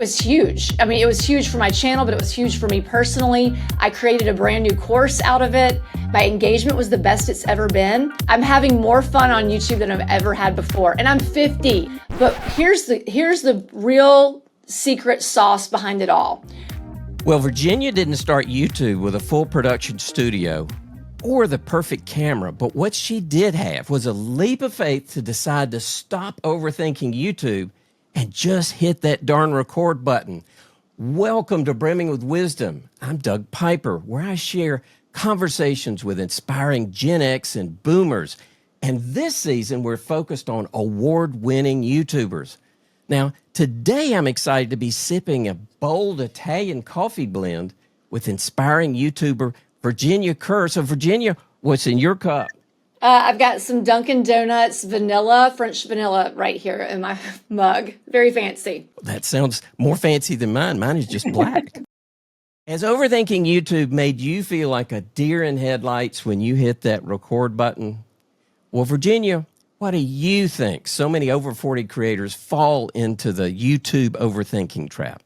Was huge. I mean, it was huge for my channel, but it was huge for me personally. I created a brand new course out of it. My engagement was the best it's ever been. I'm having more fun on YouTube than I've ever had before, and I'm 50. But here's the real secret sauce behind it all. Well, Virginia didn't start YouTube with a full production studio or the perfect camera, but what she did have was a leap of faith to decide to stop overthinking YouTube and just hit that darn record button. Welcome to Brimming with Wisdom. I'm Doug Piper, where I share conversations with inspiring Gen X and boomers. And this season, we're focused on award-winning YouTubers. Now, today I'm excited to be sipping a bold Italian coffee blend with inspiring YouTuber Virginia Kerr. So, Virginia, what's in your cup? I've got some Dunkin' Donuts vanilla, French vanilla right here in my mug. Very fancy. That sounds more fancy than mine. Mine is just black. Has overthinking YouTube made you feel like a deer in headlights when you hit that record button? Well, Virginia, what do you think so many over 40 creators fall into the YouTube overthinking trap?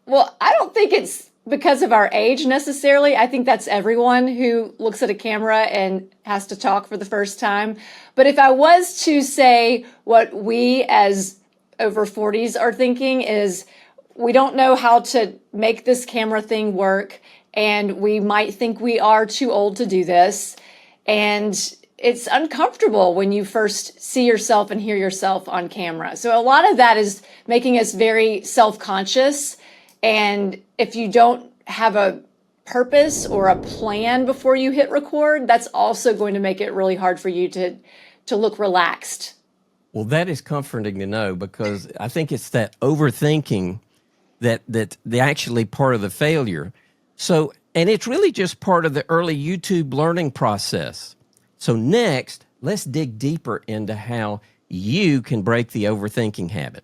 Well, I don't think it's because of our age necessarily. I think that's everyone who looks at a camera and has to talk for the first time. But if I was to say what we as over 40s are thinking is we don't know how to make this camera thing work, and we might think we are too old to do this. And it's uncomfortable when you first see yourself and hear yourself on camera. So a lot of that is making us very self-conscious. And if you don't have a purpose or a plan before you hit record, that's also going to make it really hard for you to look relaxed. Well, that is comforting to know, because I think it's that overthinking that's actually part of the failure. So, and it's really just part of the early YouTube learning process. So next, let's dig deeper into how you can break the overthinking habit.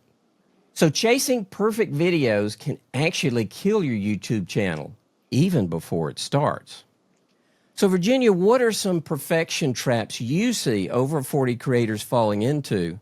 So chasing perfect videos can actually kill your YouTube channel even before it starts. So Virginia, what are some perfection traps you see over 40 creators falling into,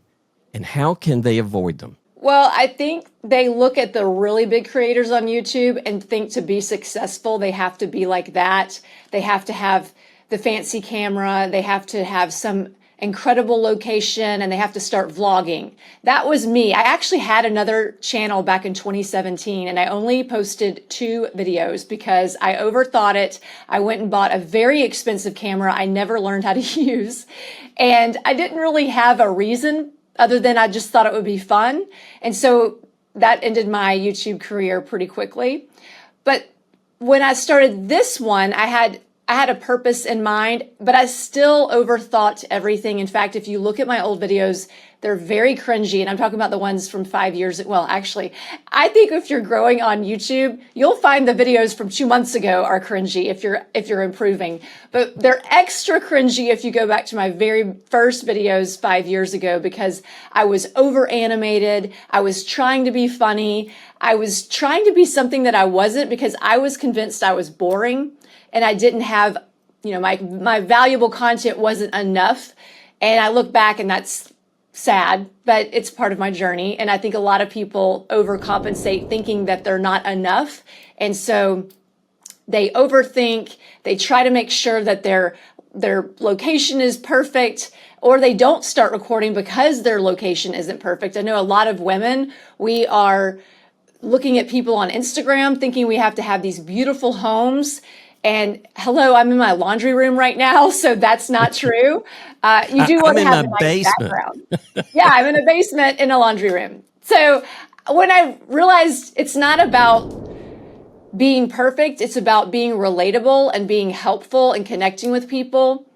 and how can they avoid them? Well, I think they look at the really big creators on YouTube and think to be successful, they have to be like that. They have to have the fancy camera. They have to have some incredible location, and they have to start vlogging. That was me. I actually had another channel back in 2017, and I only posted 2 videos because I overthought it. I went and bought a very expensive camera I never learned how to use, and I didn't really have a reason other than I just thought it would be fun. And so that ended my YouTube career pretty quickly. But when I started this one, I had a purpose in mind, but I still overthought everything. In fact, if you look at my old videos, they're very cringy, and I'm talking about the ones from 5 years. Well, actually, I think if you're growing on YouTube, you'll find the videos from 2 months ago are cringy if you're improving. But they're extra cringy if you go back to my very first videos 5 years ago, because I was over animated. I was trying to be funny. I was trying to be something that I wasn't, because I was convinced I was boring. And I didn't have, my valuable content wasn't enough. And I look back and that's sad, but it's part of my journey. And I think a lot of people overcompensate thinking that they're not enough. And so they overthink, they try to make sure that their location is perfect, or they don't start recording because their location isn't perfect. I know a lot of women, we are looking at people on Instagram thinking we have to have these beautiful homes. And hello, I'm in my laundry room right now, so that's not true. You do want to have a nice background. Yeah, I'm in a basement in a laundry room. So when I realized it's not about being perfect, it's about being relatable and being helpful and connecting with people,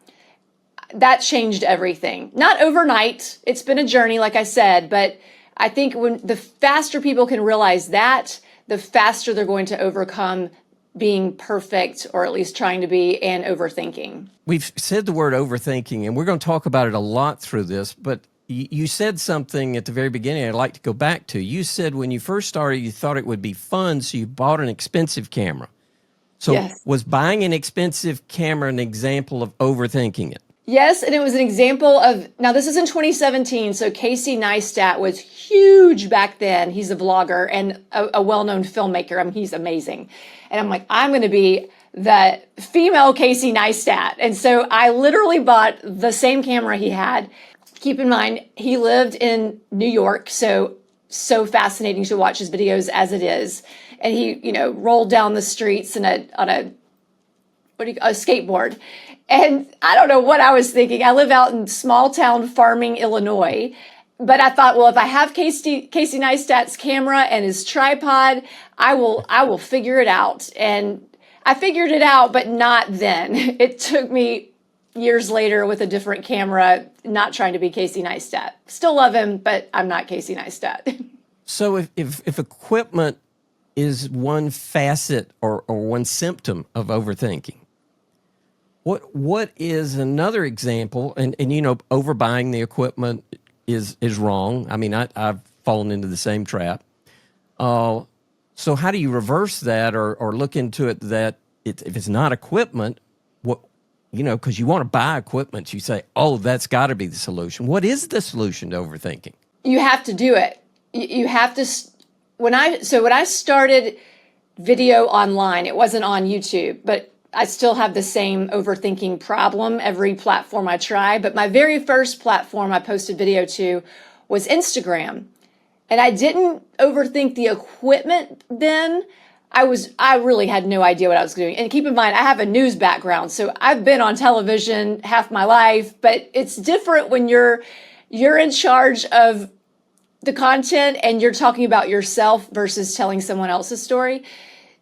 that changed everything. Not overnight. It's been a journey, like I said, but I think when the faster people can realize that, the faster they're going to overcome being perfect, or at least trying to be, and overthinking. We've said the word overthinking, and we're going to talk about it a lot through this, but you said something at the very beginning I'd like to go back to. You said when you first started, you thought it would be fun, so you bought an expensive camera. So yes. Was buying an expensive camera an example of overthinking it? Yes, and it was an example of, now this is in 2017, so Casey Neistat was huge back then. He's a vlogger and a well-known filmmaker. I mean, he's amazing. And I'm like, I'm going to be the female Casey Neistat. And so I literally bought the same camera he had. Keep in mind, he lived in New York, so fascinating to watch his videos as it is. And he, rolled down the streets on a skateboard. And I don't know what I was thinking. I live out in small town Farming, Illinois. But I thought, well, if I have Casey Neistat's camera and his tripod, I will figure it out. And I figured it out, but not then. It took me years later with a different camera, not trying to be Casey Neistat. Still love him, but I'm not Casey Neistat. So if equipment is one facet or one symptom of overthinking, what is another example? And overbuying the equipment is wrong. I mean, I've fallen into the same trap. So how do you reverse that or look into it that if it's not equipment, because you want to buy equipment, you say, oh, that's got to be the solution. What is the solution to overthinking? You have to do it. You have to. When I started video online, it wasn't on YouTube, but I still have the same overthinking problem every platform I try. But my very first platform I posted video to was Instagram. And I didn't overthink the equipment then. I really had no idea what I was doing. And keep in mind, I have a news background, so I've been on television half my life, but it's different when you're in charge of the content and you're talking about yourself versus telling someone else's story.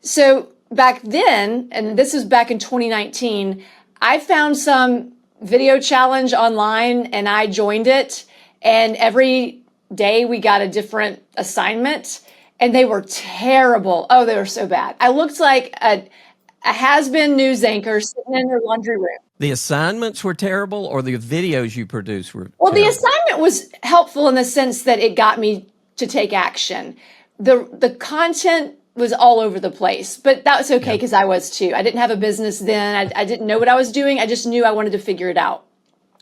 So back then, and this is back in 2019, I found some video challenge online and I joined it. And every day we got a different assignment and they were terrible. Oh, they were so bad. I looked like a has-been news anchor sitting in her laundry room. The assignments were terrible or the videos you produced were Well, terrible? the assignment was helpful in the sense that it got me to take action. The content was all over the place, but that was okay because I was too. I didn't have a business then. I didn't know what I was doing. I just knew I wanted to figure it out.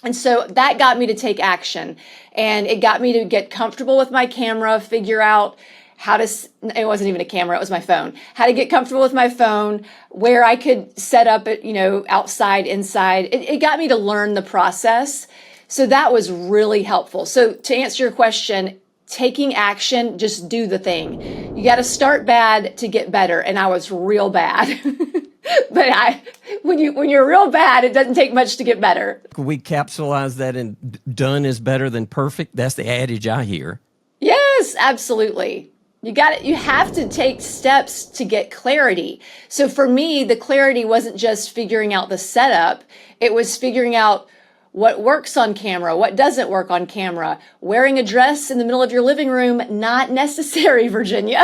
And so that got me to take action, and it got me to get comfortable with my camera, figure out it wasn't even a camera, it was my phone, how to get comfortable with my phone, where I could set up it, outside, inside. It got me to learn the process. So that was really helpful. So to answer your question, taking action, just do the thing. You got to start bad to get better. And I was real bad. But when you're real bad, it doesn't take much to get better. Could we capsulize that in done is better than perfect? That's the adage I hear. Yes, absolutely. You have to take steps to get clarity. So for me, the clarity wasn't just figuring out the setup. It was figuring out what works on camera, what doesn't work on camera. Wearing a dress in the middle of your living room, not necessary, Virginia.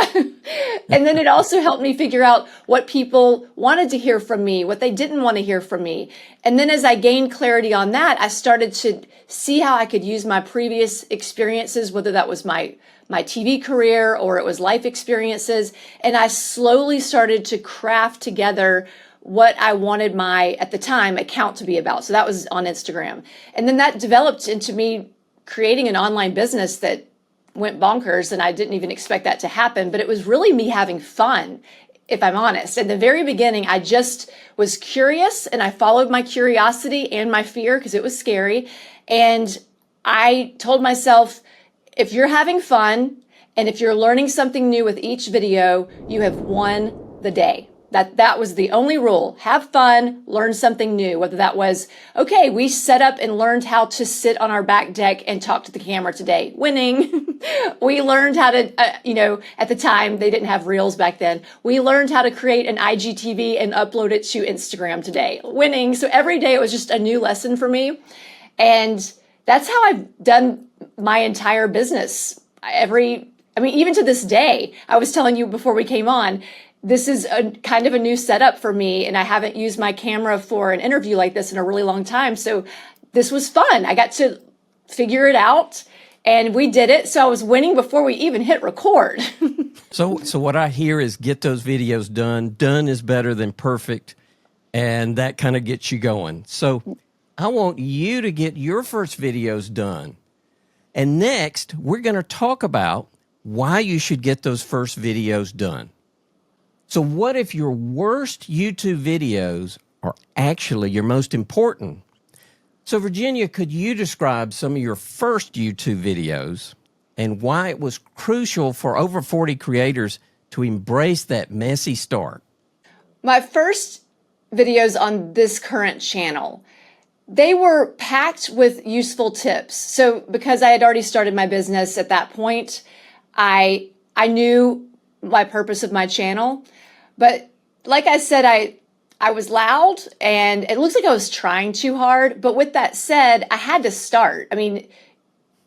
And then it also helped me figure out what people wanted to hear from me, what they didn't want to hear from me. And then as I gained clarity on that, I started to see how I could use my previous experiences, whether that was my TV career or it was life experiences. And I slowly started to craft together what I wanted my, at the time, account to be about. So that was on Instagram. And then that developed into me creating an online business that went bonkers, and I didn't even expect that to happen, but it was really me having fun, if I'm honest. In the very beginning, I just was curious, and I followed my curiosity and my fear because it was scary. And I told myself, if you're having fun and if you're learning something new with each video, you have won the day. That was the only rule. Have fun, learn something new. Whether that was, okay, we set up and learned how to sit on our back deck and talk to the camera today. Winning. We learned how to, at the time, they didn't have Reels back then. We learned how to create an IGTV and upload it to Instagram today. Winning. So every day it was just a new lesson for me. And that's how I've done my entire business. Even to this day, I was telling you before we came on, this is a kind of a new setup for me, and I haven't used my camera for an interview like this in a really long time. So this was fun. I got to figure it out, and we did it. So I was winning before we even hit record. So what I hear is get those videos done. Done is better than perfect, and that kind of gets you going. So I want you to get your first videos done. And next, we're going to talk about why you should get those first videos done. So what if your worst YouTube videos are actually your most important? So Virginia, could you describe some of your first YouTube videos and why it was crucial for over 40 creators to embrace that messy start? My first videos on this current channel, they were packed with useful tips. So because I had already started my business at that point, I knew my purpose of my channel. But like I said, I was loud and it looks like I was trying too hard. But with that said, I had to start. I mean,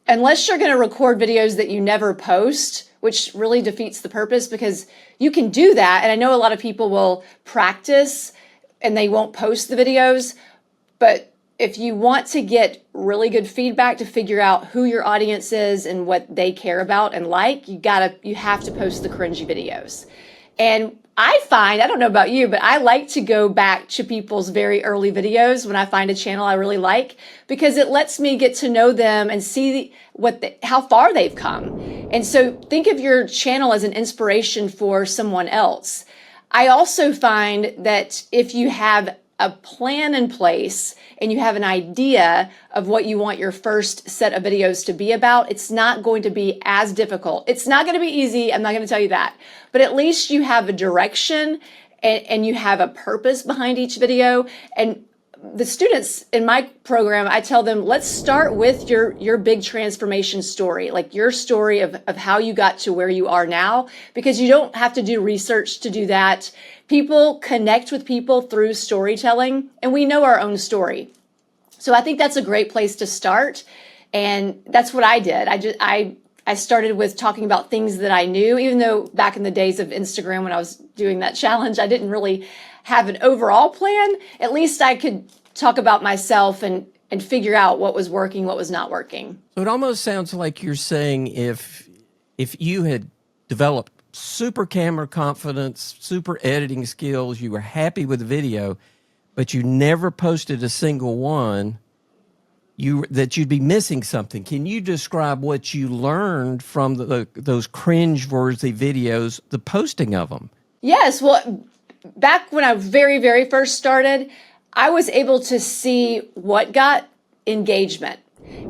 unless you're going to record videos that you never post, which really defeats the purpose, because you can do that. And I know a lot of people will practice and they won't post the videos. But if you want to get really good feedback to figure out who your audience is and what they care about and like, you have to post the cringy videos. And I find, I don't know about you, but I like to go back to people's very early videos when I find a channel I really like, because it lets me get to know them and see how far they've come. And so think of your channel as an inspiration for someone else. I also find that if you have a plan in place and you have an idea of what you want your first set of videos to be about, it's not going to be as difficult. It's not going to be easy. I'm not going to tell you that, but at least you have a direction and you have a purpose behind each video. And the students in my program, I tell them, let's start with your big transformation story, like your story of how you got to where you are now, because you don't have to do research to do that. People connect with people through storytelling, and we know our own story. So I think that's a great place to start. And that's what I did. I started with talking about things that I knew, even though back in the days of Instagram, when I was doing that challenge, I didn't really have an overall plan. At least I could talk about myself and figure out what was working, what was not working. So it almost sounds like you're saying if you had developed super camera confidence, super editing skills, you were happy with the video, but you never posted a single one, that you'd be missing something. Can you describe what you learned from those cringe-worthy videos, the posting of them? Yes. Well, back when I very, very first started, I was able to see what got engagement.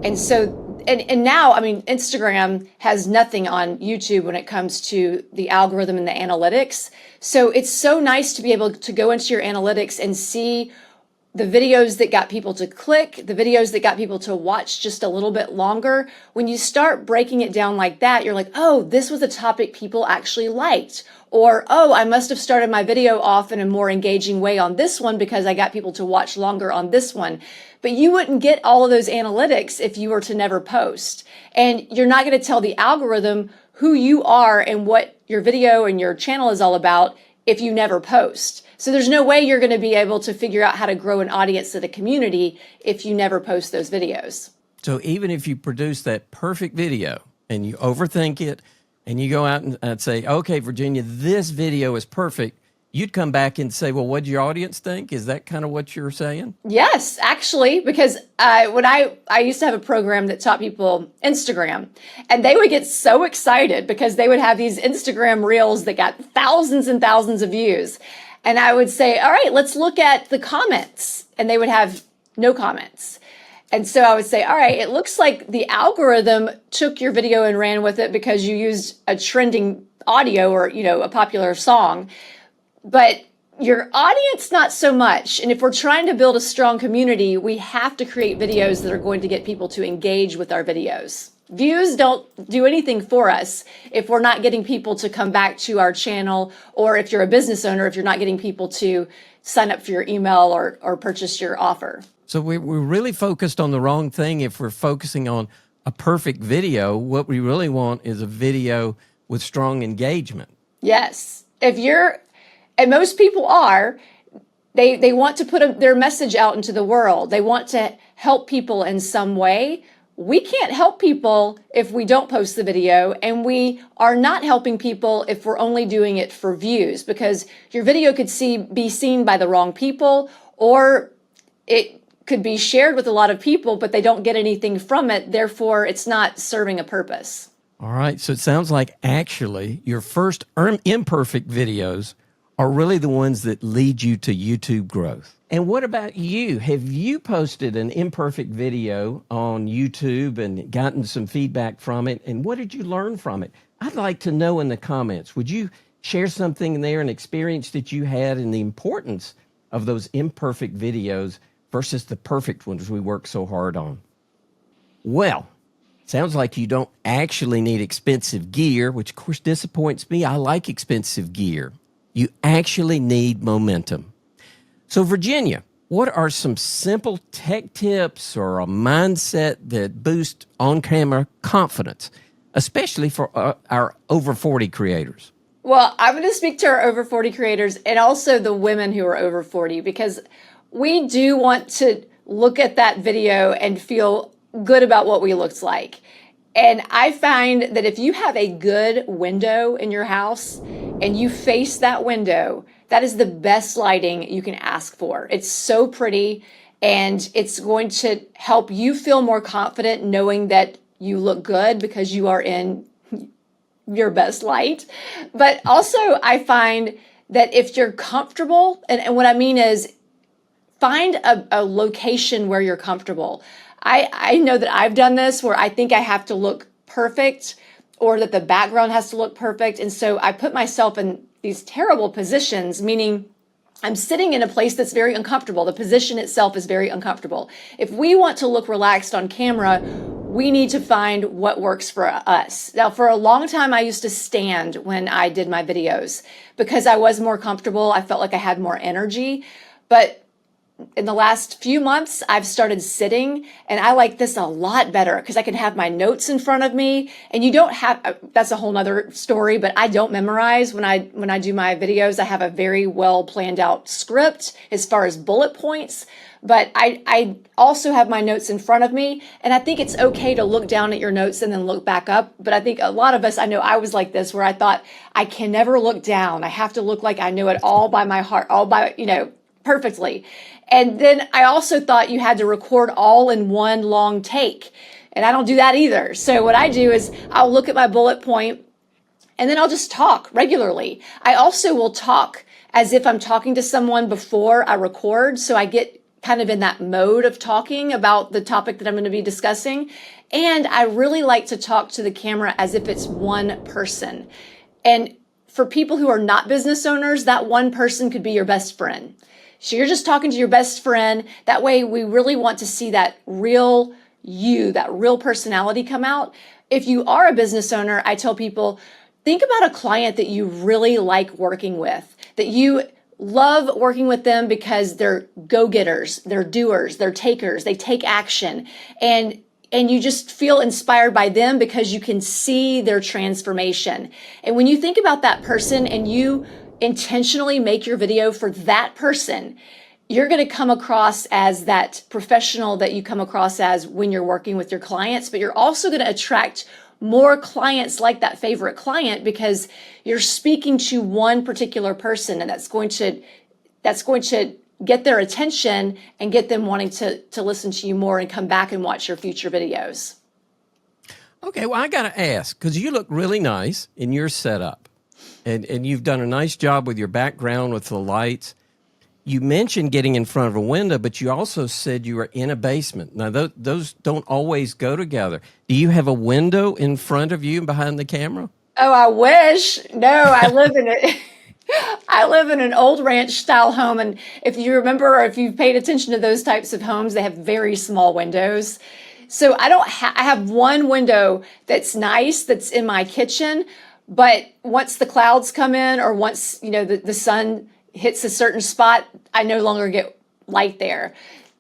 And so, and now, I mean, Instagram has nothing on YouTube when it comes to the algorithm and the analytics. So it's so nice to be able to go into your analytics and see the videos that got people to click, the videos that got people to watch just a little bit longer. When you start breaking it down like that, you're like, oh, this was a topic people actually liked. Or, oh, I must have started my video off in a more engaging way on this one because I got people to watch longer on this one. But you wouldn't get all of those analytics if you were to never post. And you're not going to tell the algorithm who you are and what your video and your channel is all about if you never post. So there's no way you're going to be able to figure out how to grow an audience to the community if you never post those videos. So even if you produce that perfect video and you overthink it and you go out and say, okay, Virginia, this video is perfect, you'd come back and say, well, what did your audience think? Is that kind of what you're saying? Yes, actually, because when I used to have a program that taught people Instagram, and they would get so excited because they would have these Instagram reels that got thousands and thousands of views. And I would say, all right, let's look at the comments. And they would have no comments. And so I would say, all right, it looks like the algorithm took your video and ran with it because you used a trending audio or, a popular song. But your audience, not so much. And if we're trying to build a strong community, we have to create videos that are going to get people to engage with our videos. Views don't do anything for us if we're not getting people to come back to our channel, or if you're a business owner, if you're not getting people to sign up for your email or purchase your offer. So we're really focused on the wrong thing if we're focusing on a perfect video. What we really want is a video with strong engagement. Yes. And most people are, they want to put their message out into the world. They want to help people in some way. We can't help people if we don't post the video, and we are not helping people if we're only doing it for views, because your video could be seen by the wrong people, or it could be shared with a lot of people, but they don't get anything from it. Therefore, it's not serving a purpose. All right. So it sounds like actually your first imperfect videos are really the ones that lead you to YouTube growth. And what about you? Have you posted an imperfect video on YouTube and gotten some feedback from it? And what did you learn from it? I'd like to know in the comments. Would you share something there, an experience that you had, and the importance of those imperfect videos versus the perfect ones we work so hard on? Well, sounds like you don't actually need expensive gear, which of course disappoints me. I like expensive gear. You actually need momentum. So, Virginia, what are some simple tech tips or a mindset that boost on-camera confidence, especially for our over 40 creators? Well, I'm going to speak to our over 40 creators and also the women who are over 40, because we do want to look at that video and feel good about what we looked like. And I find that if you have a good window in your house and you face that window, that is the best lighting you can ask for. It's so pretty, and it's going to help you feel more confident knowing that you look good because you are in your best light. But also, I find that if you're comfortable, and what I mean is find a location where you're comfortable. I know that I've done this where I think I have to look perfect or that the background has to look perfect. And so I put myself in these terrible positions, meaning I'm sitting in a place that's very uncomfortable. The position itself is very uncomfortable. If we want to look relaxed on camera, we need to find what works for us. Now, for a long time, I used to stand when I did my videos because I was more comfortable. I felt like I had more energy. But in the last few months, I've started sitting, and I like this a lot better because I can have my notes in front of me, and you don't have, that's a whole nother story, but I don't memorize when I do my videos. I have a very well planned out script as far as bullet points, but I also have my notes in front of me, and I think it's okay to look down at your notes and then look back up. But I think a lot of us, I know I was like this, where I thought I can never look down. I have to look like I know it all by my heart, all by, perfectly. And then I also thought you had to record all in one long take. And I don't do that either. So what I do is I'll look at my bullet point and then I'll just talk regularly. I also will talk as if I'm talking to someone before I record. So I get kind of in that mode of talking about the topic that I'm going to be discussing. And I really like to talk to the camera as if it's one person. And for people who are not business owners, that one person could be your best friend. So you're just talking to your best friend. That way we really want to see that real you, that real personality come out. If you are a business owner, I tell people, think about a client that you really like working with, that you love working with them because they're go-getters, they're doers, they're takers, they take action. And you just feel inspired by them because you can see their transformation. And when you think about that person and you intentionally make your video for that person, you're going to come across as that professional that you come across as when you're working with your clients, but you're also going to attract more clients like that favorite client because you're speaking to one particular person, and that's going to get their attention and get them wanting to listen to you more and come back and watch your future videos. Okay, well, I got to ask, because you look really nice in your setup. And you've done a nice job with your background with the lights. You mentioned getting in front of a window, but you also said you were in a basement. Now, those don't always go together. Do you have a window in front of you behind the camera? Oh, I wish. No, I live in it. I live in an old ranch style home. And if you remember, or if you've paid attention to those types of homes, they have very small windows. So I have one window that's nice, that's in my kitchen. But once the clouds come in, or once, the sun hits a certain spot, I no longer get light there.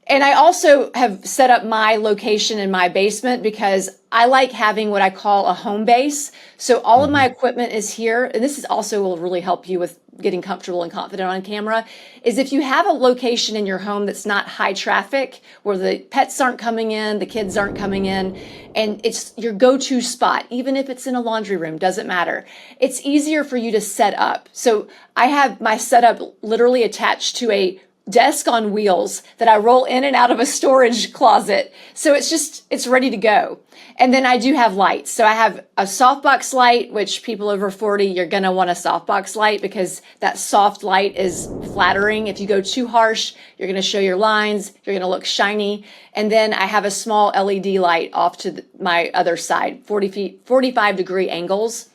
And I also have set up my location in my basement because I like having what I call a home base. So all of my equipment is here. And this is also will really help you with getting comfortable and confident on camera, is if you have a location in your home that's not high traffic, where the pets aren't coming in, the kids aren't coming in, and it's your go-to spot, even if it's in a laundry room, doesn't matter. It's easier for you to set up. So I have my setup literally attached to a desk on wheels that I roll in and out of a storage closet. So it's ready to go. And then I do have lights. So I have a softbox light, which people over 40, you're going to want a softbox light because that soft light is flattering. If you go too harsh, you're going to show your lines. You're going to look shiny. And then I have a small LED light off to my other side, 45-degree angles.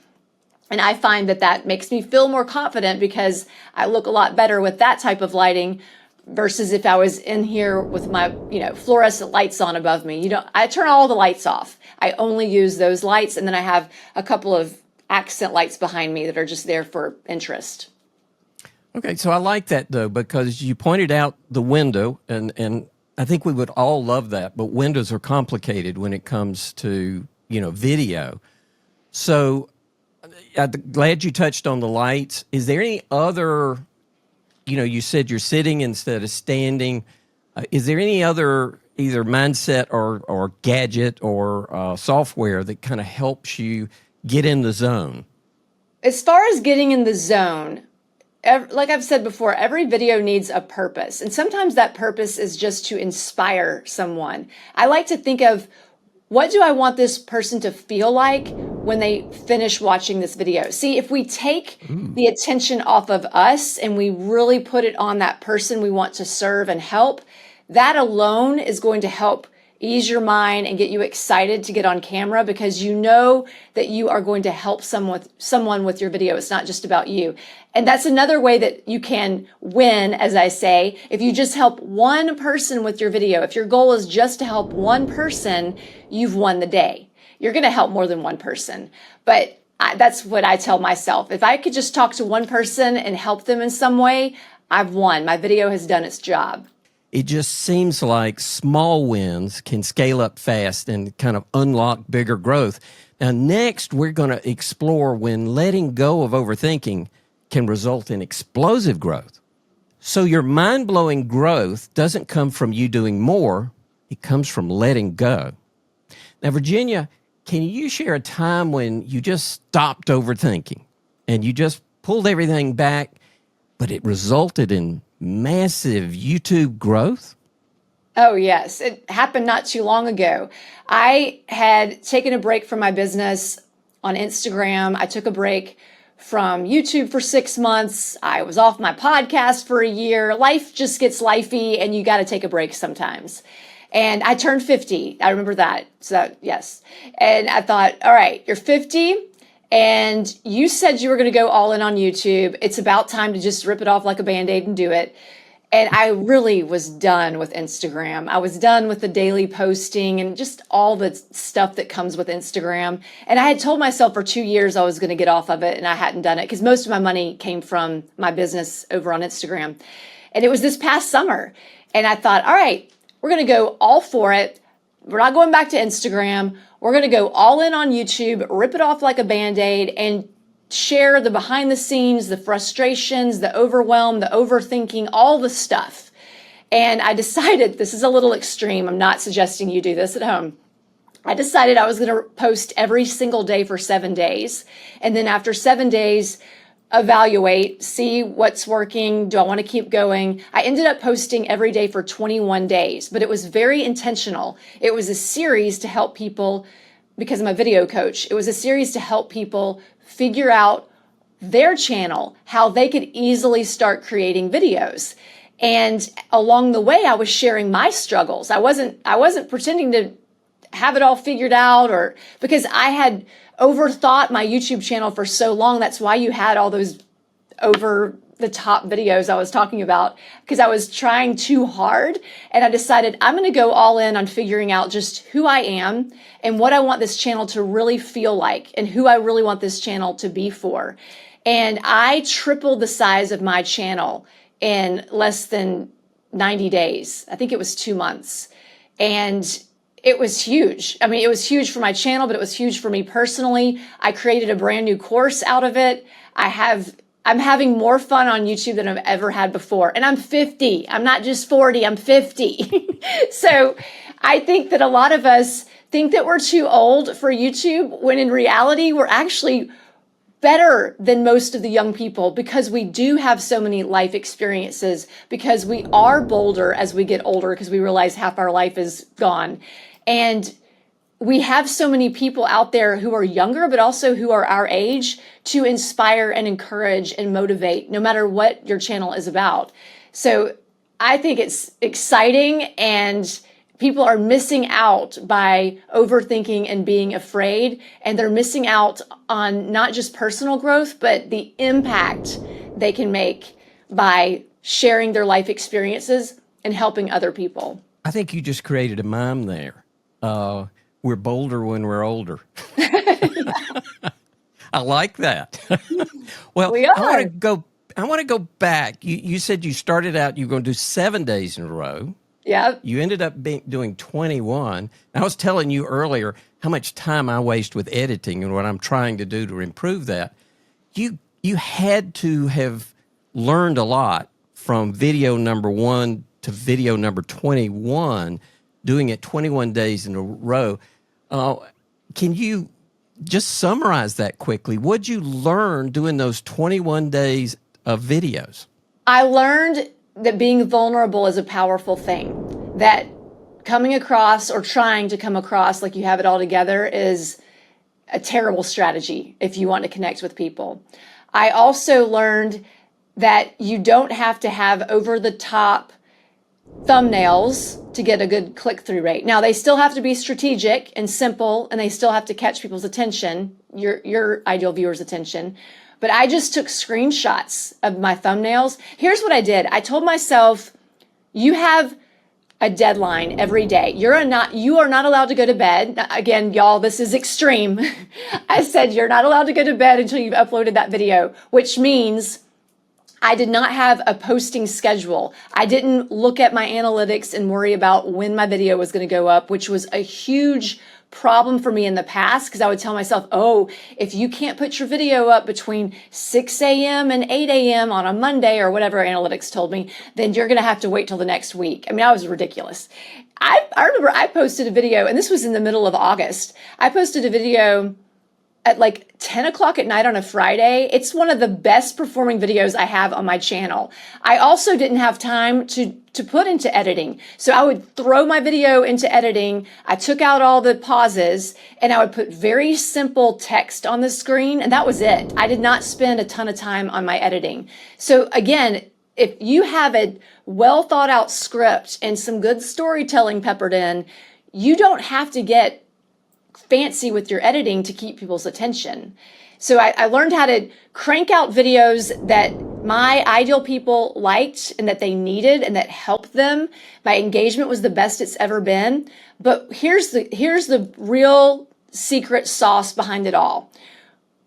And I find that makes me feel more confident because I look a lot better with that type of lighting versus if I was in here with my, fluorescent lights on above me. I turn all the lights off. I only use those lights, and then I have a couple of accent lights behind me that are just there for interest. Okay, so I like that though, because you pointed out the window, and I think we would all love that, but windows are complicated when it comes to, video. So I'm glad you touched on the lights. Is there any other, you said you're sitting instead of standing. Is there any other either mindset or gadget or software that kind of helps you get in the zone? As far as getting in the zone, like I've said before, every video needs a purpose. And sometimes that purpose is just to inspire someone. I like to think of, what do I want this person to feel like when they finish watching this video? See, if we take the attention off of us and we really put it on that person we want to serve and help, that alone is going to help ease your mind and get you excited to get on camera because you know that you are going to help someone with your video. It's not just about you. And that's another way that you can win, as I say, if you just help one person with your video. If your goal is just to help one person, you've won the day. You're going to help more than one person. But that's what I tell myself. If I could just talk to one person and help them in some way, I've won. My video has done its job. It just seems like small wins can scale up fast and kind of unlock bigger growth. Now, next, we're going to explore when letting go of overthinking can result in explosive growth. So your mind-blowing growth doesn't come from you doing more. It comes from letting go. Now, Virginia, can you share a time when you just stopped overthinking and you just pulled everything back, but it resulted in massive YouTube growth? Oh, yes. It happened not too long ago. I had taken a break from my business on Instagram. I took a break from YouTube for 6 months. I was off my podcast for a year. Life just gets lifey and you got to take a break sometimes. And I turned 50. I remember that. So, yes. And I thought, all right, you're 50. And you said you were going to go all in on YouTube. It's about time to just rip it off like a Band-Aid and do it. And I really was done with Instagram. I was done with the daily posting and just all the stuff that comes with Instagram. And I had told myself for 2 years I was going to get off of it, and I hadn't done it because most of my money came from my business over on Instagram. And it was this past summer. And I thought, all right, we're going to go all for it. We're not going back to Instagram. We're going to go all in on YouTube, rip it off like a Band-Aid, and share the behind the scenes, the frustrations, the overwhelm, the overthinking, all the stuff. And I decided, this is a little extreme. I'm not suggesting you do this at home. I decided I was going to post every single day for 7 days. And then after 7 days, evaluate, see what's working. Do I want to keep going? I ended up posting every day for 21 days, but it was very intentional. It was a series to help people, because I'm a video coach, it was a series to help people figure out their channel, how they could easily start creating videos. And along the way, I was sharing my struggles. I wasn't pretending to have it all figured out, or because I had overthought my YouTube channel for so long. That's why you had all those over the top videos I was talking about, because I was trying too hard. And I decided I'm going to go all in on figuring out just who I am and what I want this channel to really feel like and who I really want this channel to be for. And I tripled the size of my channel in less than 90 days. I think it was 2 months. And it was huge. I mean, it was huge for my channel, but it was huge for me personally. I created a brand new course out of it. I'm having more fun on YouTube than I've ever had before. And I'm 50. I'm not just 40, I'm 50. So I think that a lot of us think that we're too old for YouTube, when in reality, we're actually better than most of the young people because we do have so many life experiences, because we are bolder as we get older, because we realize half our life is gone. And we have so many people out there who are younger, but also who are our age, to inspire and encourage and motivate, no matter what your channel is about. So I think it's exciting, and people are missing out by overthinking and being afraid. And they're missing out on not just personal growth, but the impact they can make by sharing their life experiences and helping other people. I think you just created a mime there. We're bolder when we're older. I like that. Well, We I want to are. go. I want to go back. You said you started out, you were going to do 7 days in a row. Yeah. You ended up doing 21. I was telling you earlier how much time I waste with editing and what I'm trying to do to improve that. You had to have learned a lot from video number 1 to video number 21, doing it 21 days in a row. Can you just summarize that quickly? What'd you learn doing those 21 days of videos? I learned that being vulnerable is a powerful thing, that coming across or trying to come across like you have it all together is a terrible strategy if you want to connect with people. I also learned that you don't have to have over the top thumbnails to get a good click-through rate. Now, they still have to be strategic and simple, and they still have to catch people's attention, your ideal viewer's attention. But I just took screenshots of my thumbnails. Here's what I did. I told myself, you have a deadline every day. You are not allowed to go to bed. Again, y'all, this is extreme. I said you're not allowed to go to bed until you've uploaded that video, which means I did not have a posting schedule. I didn't look at my analytics and worry about when my video was going to go up, which was a huge problem for me in the past, because I would tell myself, oh, if you can't put your video up between 6 a.m. and 8 a.m. on a Monday or whatever analytics told me, then you're going to have to wait till the next week. I mean, I was ridiculous. I remember I posted a video, and this was in the middle of August. I posted a video at like 10 o'clock at night on a Friday. It's one of the best performing videos I have on my channel. I also didn't have time to put into editing. So I would throw my video into editing. I took out all the pauses, and I would put very simple text on the screen, and that was it. I did not spend a ton of time on my editing. So again, if you have a well thought out script and some good storytelling peppered in, you don't have to get fancy with your editing to keep people's attention. So I learned how to crank out videos that my ideal people liked and that they needed and that helped them. My engagement was the best it's ever been. But here's the real secret sauce behind it all.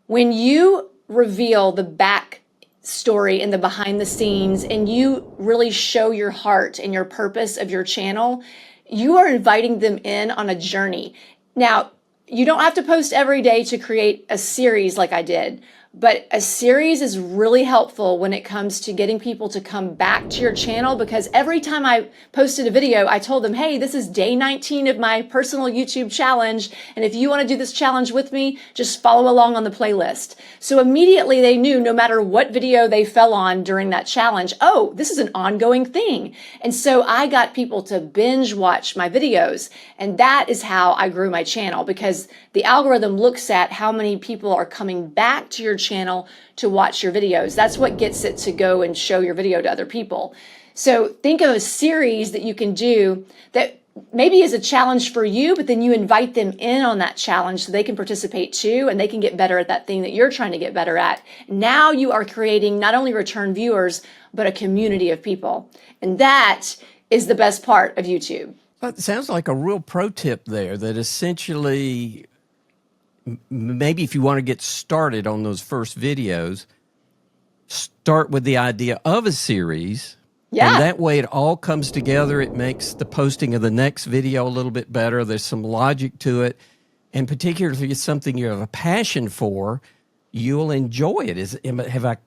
When you reveal the back story and the behind the scenes, and you really show your heart and your purpose of your channel, you are inviting them in on a journey. Now, you don't have to post every day to create a series like I did, but a series is really helpful when it comes to getting people to come back to your channel, because every time I posted a video, I told them, hey, this is day 19 of my personal YouTube challenge, and if you want to do this challenge with me, just follow along on the playlist. So immediately they knew, no matter what video they fell on during that challenge, oh, this is an ongoing thing. And so I got people to binge watch my videos, and that is how I grew my channel, because the algorithm looks at how many people are coming back to your channel to watch your videos. That's what gets it to go and show your video to other people. So think of a series that you can do that maybe is a challenge for you, but then you invite them in on that challenge so they can participate too, and they can get better at that thing that you're trying to get better at. Now you are creating not only return viewers, but a community of people. And that is the best part of YouTube. Well, it sounds like a real pro tip there, that essentially, maybe if you want to get started on those first videos, start with the idea of a series. Yeah. And that way it all comes together. It makes the posting of the next video a little bit better. There's some logic to it. And particularly if it's something you have a passion for, you'll enjoy it. Have I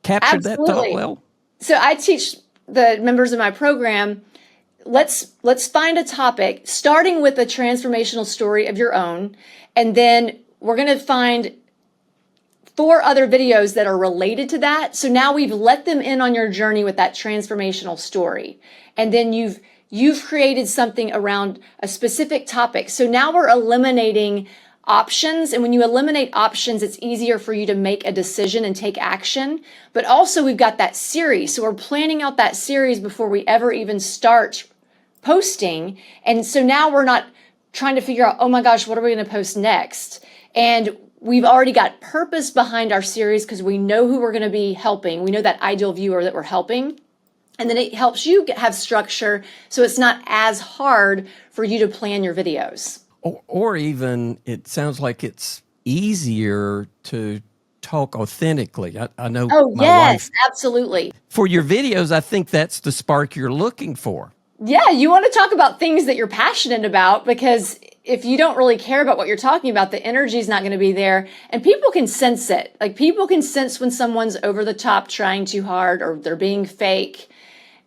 captured that thought well? So I teach the members of my program, let's find a topic, starting with a transformational story of your own, and then we're going to find 4 other videos that are related to that. So now we've let them in on your journey with that transformational story. And then you've created something around a specific topic. So now we're eliminating options. And when you eliminate options, it's easier for you to make a decision and take action. But also we've got that series. So we're planning out that series before we ever even start posting. And so now we're not trying to figure out, oh my gosh, what are we going to post next? And we've already got purpose behind our series because we know who we're going to be helping. We know that ideal viewer that we're helping. And then it helps you have structure so it's not as hard for you to plan your videos. Or even it sounds like it's easier to talk authentically. I know Oh, my yes, wife, absolutely. for your videos, I think that's the spark you're looking for. Yeah, you want to talk about things that you're passionate about, because if you don't really care about what you're talking about, the energy is not going to be there. And people can sense it. Like, people can sense when someone's over the top trying too hard, or they're being fake,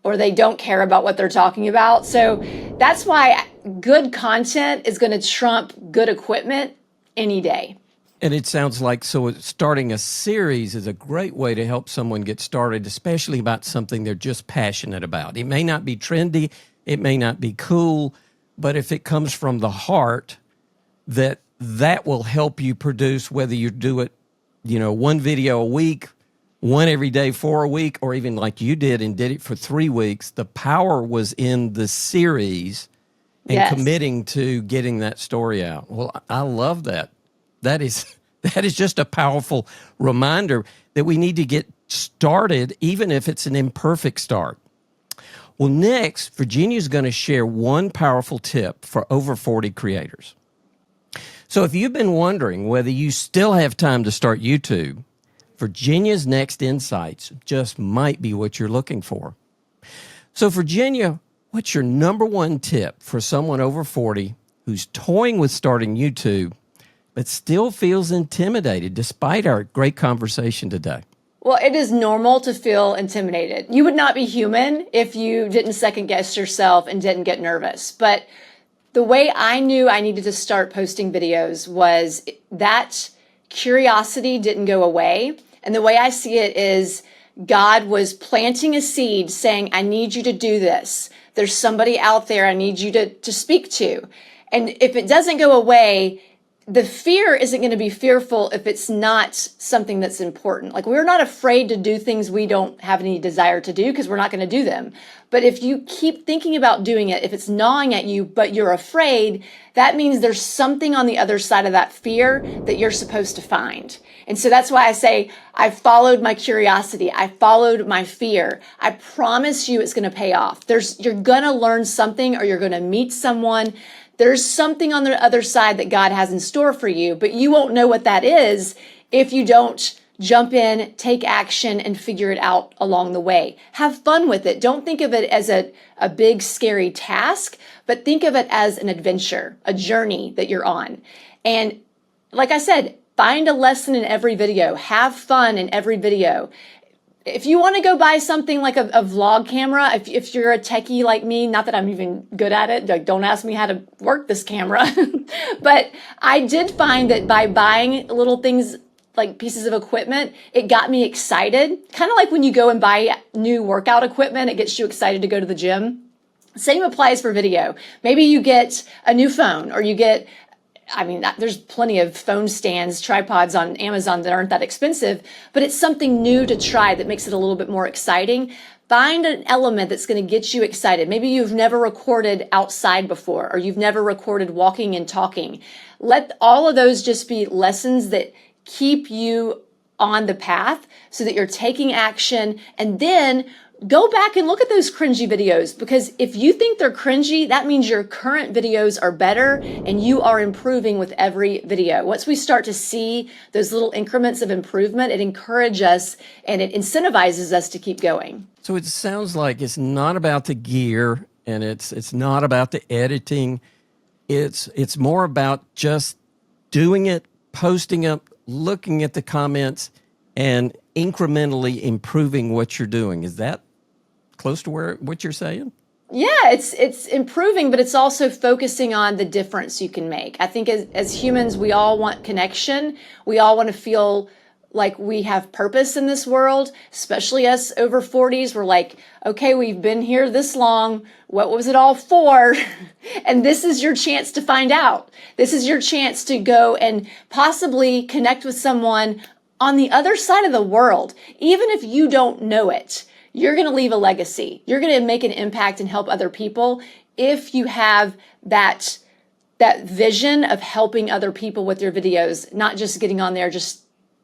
or they don't care about what they're talking about. So that's why good content is going to trump good equipment any day. And it sounds like starting a series is a great way to help someone get started, especially about something they're just passionate about. It may not be trendy, it may not be cool, but if it comes from the heart, that will help you produce, whether you do it, one video a week, one every day for a week, or even like you did and did it for 3 weeks. The power was in the series and Yes. committing to getting that story out. Well, I love that. That is just a powerful reminder that we need to get started, even if it's an imperfect start. Well, next, Virginia's going to share one powerful tip for over 40 creators. So if you've been wondering whether you still have time to start YouTube, Virginia's next insights just might be what you're looking for. So, Virginia, what's your number one tip for someone over 40 who's toying with starting YouTube but still feels intimidated despite our great conversation today? Well, it is normal to feel intimidated. You would not be human if you didn't second guess yourself and didn't get nervous. But the way I knew I needed to start posting videos was that curiosity didn't go away. And the way I see it is God was planting a seed saying, I need you to do this. There's somebody out there I need you to speak to. And if it doesn't go away, the fear isn't going to be fearful if it's not something that's important. Like, we're not afraid to do things we don't have any desire to do because we're not going to do them. But if you keep thinking about doing it, if it's gnawing at you, but you're afraid, that means there's something on the other side of that fear that you're supposed to find. And so that's why I say, I followed my curiosity. I followed my fear. I promise you it's going to pay off. You're going to learn something, or you're going to meet someone. There's something on the other side that God has in store for you, but you won't know what that is if you don't jump in, take action, and figure it out along the way. Have fun with it. Don't think of it as a big, scary task, but think of it as an adventure, a journey that you're on. And like I said, find a lesson in every video. Have fun in every video. If you want to go buy something like a vlog camera, if you're a techie like me, not that I'm even good at it, like, don't ask me how to work this camera, but I did find that by buying little things like pieces of equipment, it got me excited. Kind of like when you go and buy new workout equipment, it gets you excited to go to the gym. Same applies for video. Maybe you get a new phone, or you get, there's plenty of phone stands, tripods on Amazon that aren't that expensive, but it's something new to try that makes it a little bit more exciting. Find an element that's going to get you excited. Maybe you've never recorded outside before, or you've never recorded walking and talking. Let all of those just be lessons that keep you on the path so that you're taking action. And then go back and look at those cringy videos, because if you think they're cringy, that means your current videos are better and you are improving with every video. Once we start to see those little increments of improvement, it encourages us and it incentivizes us to keep going. So it sounds like it's not about the gear, and it's not about the editing. It's more about just doing it, posting it, looking at the comments, and incrementally improving what you're doing. Is that close to what you're saying? Yeah, it's improving, but it's also focusing on the difference you can make. I think as humans, we all want connection. We all want to feel like we have purpose in this world, especially us over 40s. We're like, okay, we've been here this long. What was it all for? And this is your chance to find out. This is your chance to go and possibly connect with someone on the other side of the world. Even if you don't know it, you're going to leave a legacy. You're going to make an impact and help other people if you have that vision of helping other people with your videos, not just getting on there just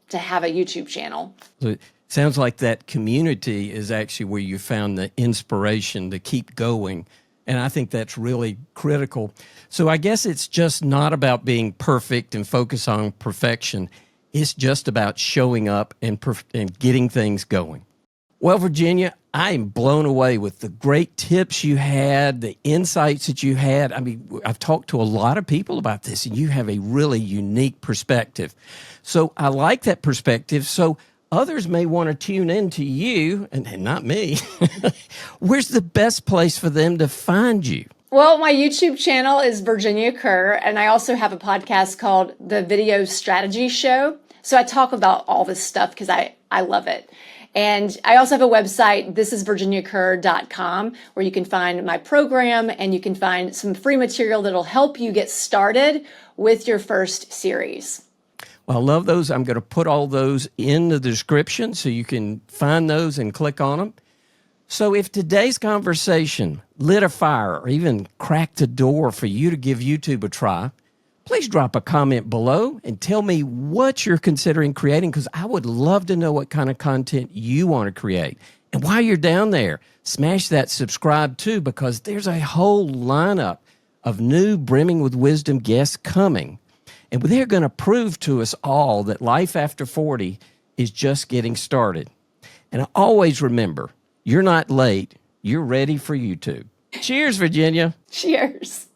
to have a YouTube channel. So it sounds like that community is actually where you found the inspiration to keep going. And I think that's really critical. So I guess it's just not about being perfect and focus on perfection. It's just about showing up and getting things going. Well, Virginia, I am blown away with the great tips you had, the insights that you had. I mean, I've talked to a lot of people about this, and you have a really unique perspective. So I like that perspective. So others may want to tune in to you, and not me. Where's the best place for them to find you? Well, my YouTube channel is Virginia Kerr, and I also have a podcast called The Video Strategy Show. So I talk about all this stuff because I love it. And I also have a website, thisisvirginiakerr.com, where you can find my program and you can find some free material that'll help you get started with your first series. Well, I love those. I'm going to put all those in the description so you can find those and click on them. So if today's conversation lit a fire or even cracked the door for you to give YouTube a try, please drop a comment below and tell me what you're considering creating, because I would love to know what kind of content you want to create. And while you're down there, smash that subscribe too, because there's a whole lineup of new Brimming with Wisdom guests coming. And they're going to prove to us all that life after 40 is just getting started. And always remember, you're not late. You're ready for YouTube. Cheers, Virginia. Cheers.